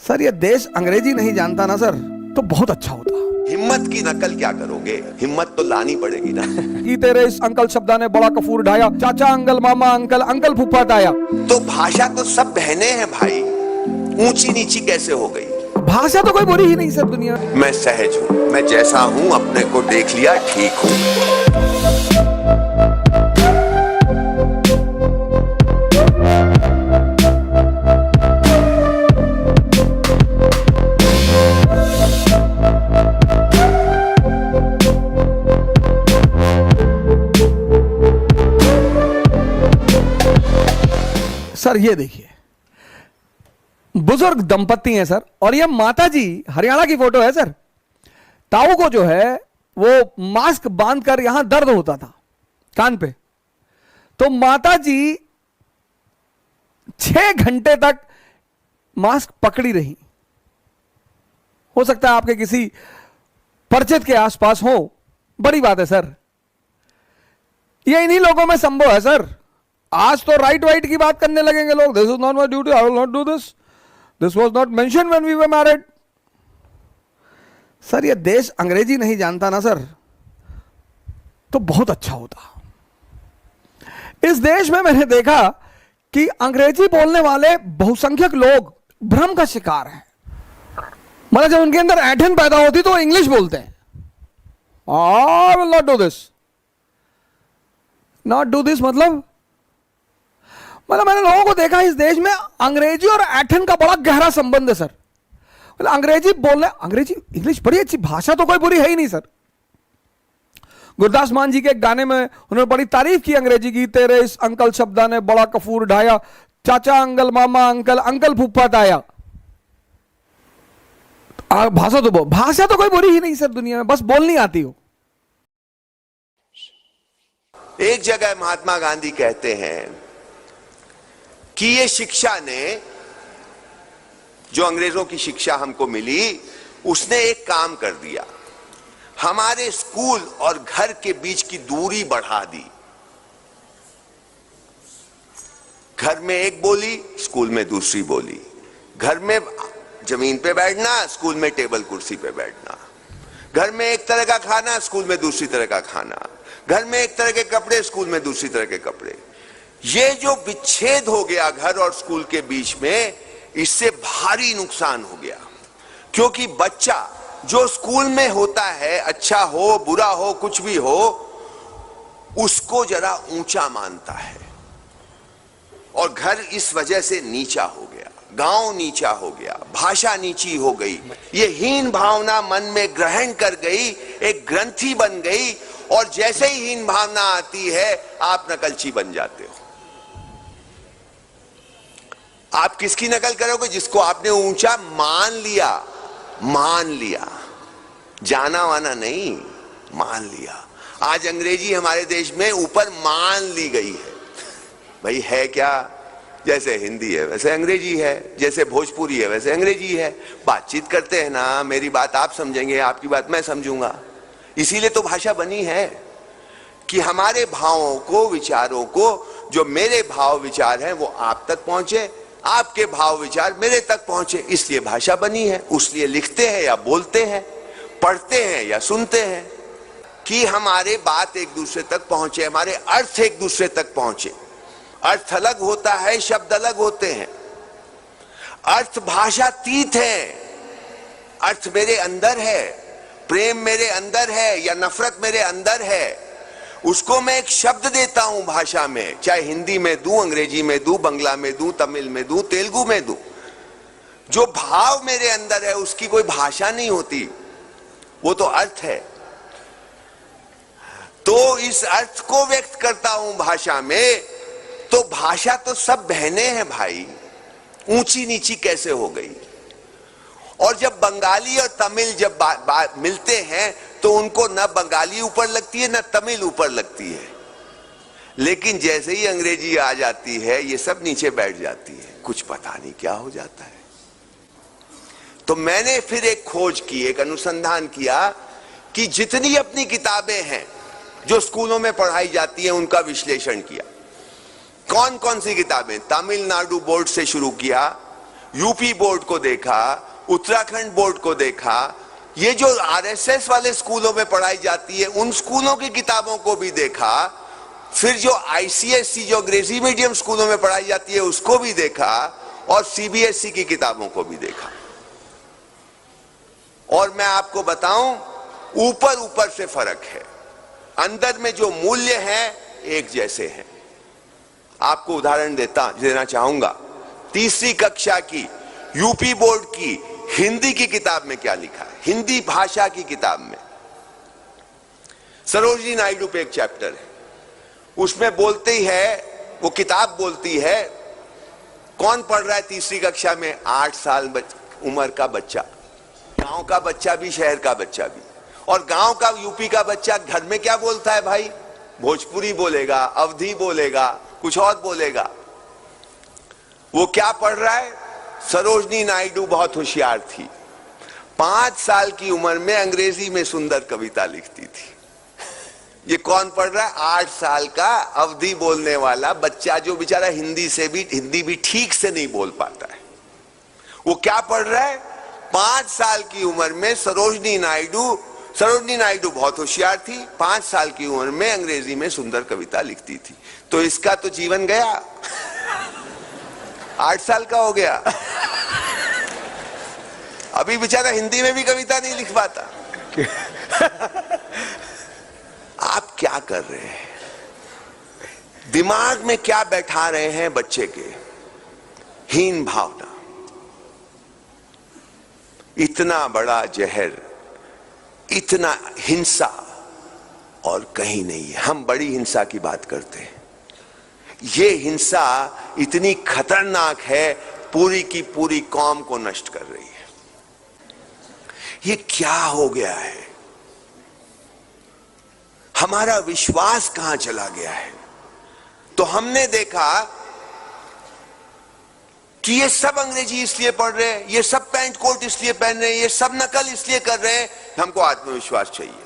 Sir ये देश अंग्रेजी नहीं जानता ना सर तो बहुत अच्छा होता। हिम्मत की नकल क्या करोगे, हिम्मत तो लानी पड़ेगी ना। कि तेरे इस अंकल शब्दा ने बड़ा कफूर ढाया, चाचा अंकल मामा अंकल अंकल फूफा ताया। तो भाषा तो सब बहने हैं भाई, ऊंची नीची कैसे हो गई? भाषा तो कोई बुरी ही नहीं सर दुनिया में। मैं सहज हूँ, मैं जैसा हूँ अपने को देख लिया, ठीक हूँ। सर ये देखिए बुजुर्ग दंपत्ति हैं सर, और ये माता जी हरियाणा की फोटो है सर। ताऊ को जो है वो मास्क बांधकर यहां दर्द होता था कान पे, तो माता जी 6 घंटे तक मास्क पकड़ी रही। हो सकता है आपके किसी परिचित के आसपास हो, बड़ी बात है सर। ये इन्हीं लोगों में संभव है सर। आज तो राइट वाइट की बात करने लगेंगे लोग, this is not my duty, I will not do this, this was not mention when we were married. Sir ये देश अंग्रेजी नहीं जानता ना सर तो बहुत अच्छा होता। इस देश में मैंने देखा कि अंग्रेजी बोलने वाले बहुसंख्यक लोग भ्रम का शिकार हैं। मतलब जब उनके अंदर ऐंठन पैदा होती तो वो इंग्लिश बोलते हैं, आई will not do this. Not do this मतलब मैंने लोगों को देखा इस देश में अंग्रेजी और ऐंठन का बड़ा गहरा संबंध है सर। मतलब अंग्रेजी बोलने, अंग्रेजी इंग्लिश बड़ी अच्छी भाषा तो कोई बुरी है ही नहीं सर। गुरदास मान जी के एक गाने में उन्होंने बड़ी तारीफ की अंग्रेजी की, तेरे इस अंकल शब्दा ने बड़ा कफूर ढाया, चाचा अंकल मामा अंकल अंकल फूफा ताया। भाषा तो कोई बुरी ही नहीं सर दुनिया में, बस बोलनी आती हो। एक जगह महात्मा गांधी कहते हैं कि ये शिक्षा ने, जो अंग्रेजों की शिक्षा हमको मिली, उसने एक काम कर दिया, हमारे स्कूल और घर के बीच की दूरी बढ़ा दी। घर में एक बोली, स्कूल में दूसरी बोली। घर में जमीन पे बैठना, स्कूल में टेबल कुर्सी पे बैठना। घर में एक तरह का खाना, स्कूल में दूसरी तरह का खाना। घर में एक तरह के कपड़े, स्कूल में दूसरी तरह के कपड़े। ये जो विच्छेद हो गया घर और स्कूल के बीच में, इससे भारी नुकसान हो गया। क्योंकि बच्चा जो स्कूल में होता है, अच्छा हो बुरा हो कुछ भी हो, उसको जरा ऊंचा मानता है, और घर इस वजह से नीचा हो गया, गांव नीचा हो गया, भाषा नीची हो गई। ये हीन भावना मन में ग्रहण कर गई, एक ग्रंथि बन गई, और जैसे ही हीन भावना आती है आप नकलची बन जाते हो। आप किसकी नकल करोगे? जिसको आपने ऊंचा मान लिया, मान लिया, जाना वाना नहीं, मान लिया। आज अंग्रेजी हमारे देश में ऊपर मान ली गई है। भाई है क्या? जैसे हिंदी है वैसे अंग्रेजी है, जैसे भोजपुरी है वैसे अंग्रेजी है। बातचीत करते हैं ना, मेरी बात आप समझेंगे, आपकी बात मैं समझूंगा। इसीलिए तो भाषा बनी है कि हमारे भावों को, विचारों को, जो मेरे भाव विचार हैं वो आप तक पहुंचे, आपके भाव विचार मेरे तक पहुंचे। इसलिए भाषा बनी है। उसलिए लिखते हैं या बोलते हैं, पढ़ते हैं या सुनते हैं, कि हमारे बात एक दूसरे तक पहुंचे, हमारे अर्थ एक दूसरे तक पहुंचे। अर्थ अलग होता है, शब्द अलग होते हैं। अर्थ भाषातीत है। अर्थ मेरे अंदर है, प्रेम मेरे अंदर है या नफरत मेरे अंदर है, उसको मैं एक शब्द देता हूं भाषा में, चाहे हिंदी में दूं, अंग्रेजी में दूं, बंगला में दूं, तमिल में दूं, तेलुगु में दूं। जो भाव मेरे अंदर है उसकी कोई भाषा नहीं होती, वो तो अर्थ है। तो इस अर्थ को व्यक्त करता हूं भाषा में। तो भाषा तो सब बहने हैं भाई, ऊंची नीची कैसे हो गई? और जब बंगाली और तमिल जब मिलते हैं तो उनको न बंगाली ऊपर लगती है न तमिल ऊपर लगती है, लेकिन जैसे ही अंग्रेजी आ जाती है ये सब नीचे बैठ जाती है। कुछ पता नहीं क्या हो जाता है। तो मैंने फिर एक खोज की, एक अनुसंधान किया कि जितनी अपनी किताबें हैं जो स्कूलों में पढ़ाई जाती हैं उनका विश्लेषण किया। कौन कौन सी किताबें? तमिलनाडु बोर्ड से शुरू किया, यूपी बोर्ड को देखा, उत्तराखंड बोर्ड को देखा, ये जो आरएसएस वाले स्कूलों में पढ़ाई जाती है उन स्कूलों की किताबों को भी देखा, फिर जो आईसीएसई जो अंग्रेजी मीडियम स्कूलों में पढ़ाई जाती है उसको भी देखा, और सीबीएसई की किताबों को भी देखा। और मैं आपको बताऊं, ऊपर ऊपर से फर्क है, अंदर में जो मूल्य हैं एक जैसे हैं। आपको उदाहरण देना चाहूंगा। तीसरी कक्षा की यूपी बोर्ड की हिंदी की किताब में क्या लिखा है, हिंदी भाषा की किताब में सरोजिनी नायडू पे एक चैप्टर है, उसमें बोलते ही है, वो किताब बोलती है, कौन पढ़ रहा है तीसरी कक्षा में? 8 साल उम्र का बच्चा, गांव का बच्चा भी, शहर का बच्चा भी। और गांव का यूपी का बच्चा घर में क्या बोलता है भाई? भोजपुरी बोलेगा, अवधी बोलेगा, कुछ और बोलेगा। वो क्या पढ़ रहा है? सरोजिनी नायडू बहुत होशियार थी, 5 साल की उम्र में अंग्रेजी में सुंदर कविता लिखती थी। ये कौन पढ़ रहा है? 8 साल का अवधी बोलने वाला बच्चा, जो बेचारा हिंदी भी ठीक से नहीं बोल पाता है। वो क्या पढ़ रहा है? 5 साल की उम्र में सरोजिनी नायडू बहुत होशियार थी, 5 साल की उम्र में अंग्रेजी में सुंदर कविता लिखती थी। तो इसका तो जीवन गया, 8 साल का हो गया, अभी बेचारा हिंदी में भी कविता नहीं लिख पाता। आप क्या कर रहे हैं? दिमाग में क्या बैठा रहे हैं बच्चे के? हीन भावना। इतना बड़ा जहर, इतना हिंसा और कहीं नहीं है। हम बड़ी हिंसा की बात करते हैं, ये हिंसा इतनी खतरनाक है, पूरी की पूरी कौम को नष्ट कर रही है। ये क्या हो गया है? हमारा विश्वास कहां चला गया है? तो हमने देखा कि ये सब अंग्रेजी इसलिए पढ़ रहे हैं, ये सब पैंट कोट इसलिए पहन रहे हैं, ये सब नकल इसलिए कर रहे हैं, हमको आत्मविश्वास चाहिए।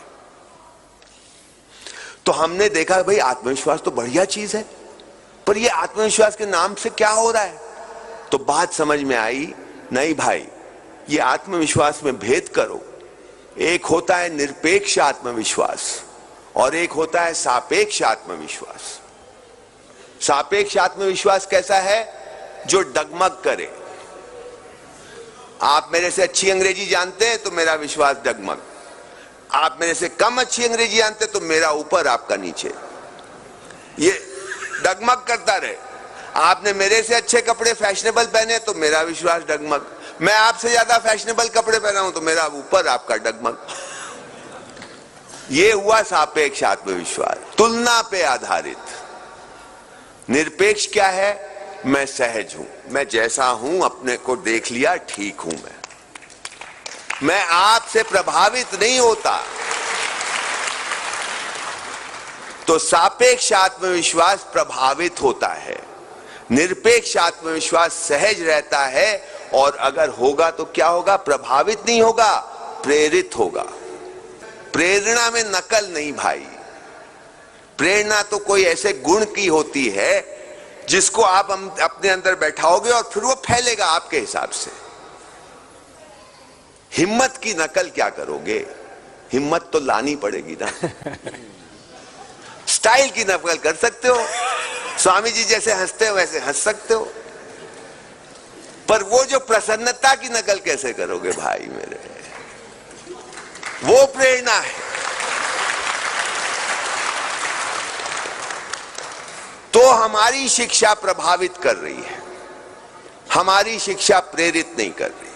तो हमने देखा भाई आत्मविश्वास तो बढ़िया चीज है, पर ये आत्मविश्वास के नाम से क्या हो रहा है? तो बात समझ में आई, नहीं भाई, ये आत्मविश्वास में भेद करो। एक होता है निरपेक्ष आत्मविश्वास और एक होता है सापेक्ष आत्मविश्वास। सापेक्ष आत्मविश्वास कैसा है? जो डगमग करे। आप मेरे से अच्छी अंग्रेजी जानते हैं तो मेरा विश्वास डगमग, आप मेरे से कम अच्छी अंग्रेजी जानते तो मेरा ऊपर आपका नीचे, ये डगमग करता रहे। आपने मेरे से अच्छे कपड़े फैशनेबल पहने तो मेरा विश्वास डगमग, मैं आपसे ज्यादा फैशनेबल कपड़े पहना हूं तो मेरा ऊपर आपका डगमग। ये हुआ सापेक्ष आत्मविश्वास, तुलना पे आधारित। निरपेक्ष क्या है? मैं सहज हूं, मैं जैसा हूं अपने को देख लिया, ठीक हूं मैं आपसे प्रभावित नहीं होता। तो सापेक्ष आत्मविश्वास प्रभावित होता है, निरपेक्ष आत्मविश्वास सहज रहता है। और अगर होगा तो क्या होगा? प्रभावित नहीं होगा, प्रेरित होगा। प्रेरणा में नकल नहीं भाई, प्रेरणा तो कोई ऐसे गुण की होती है जिसको आप अपने अंदर बैठाओगे और फिर वो फैलेगा आपके हिसाब से। हिम्मत की नकल क्या करोगे? हिम्मत तो लानी पड़ेगी ना। स्टाइल की नकल कर सकते हो, स्वामी जी जैसे हंसते हो वैसे हंस सकते हो, पर वो जो प्रसन्नता की नकल कैसे करोगे भाई मेरे? वो प्रेरणा है। तो हमारी शिक्षा प्रभावित कर रही है, हमारी शिक्षा प्रेरित नहीं कर रही।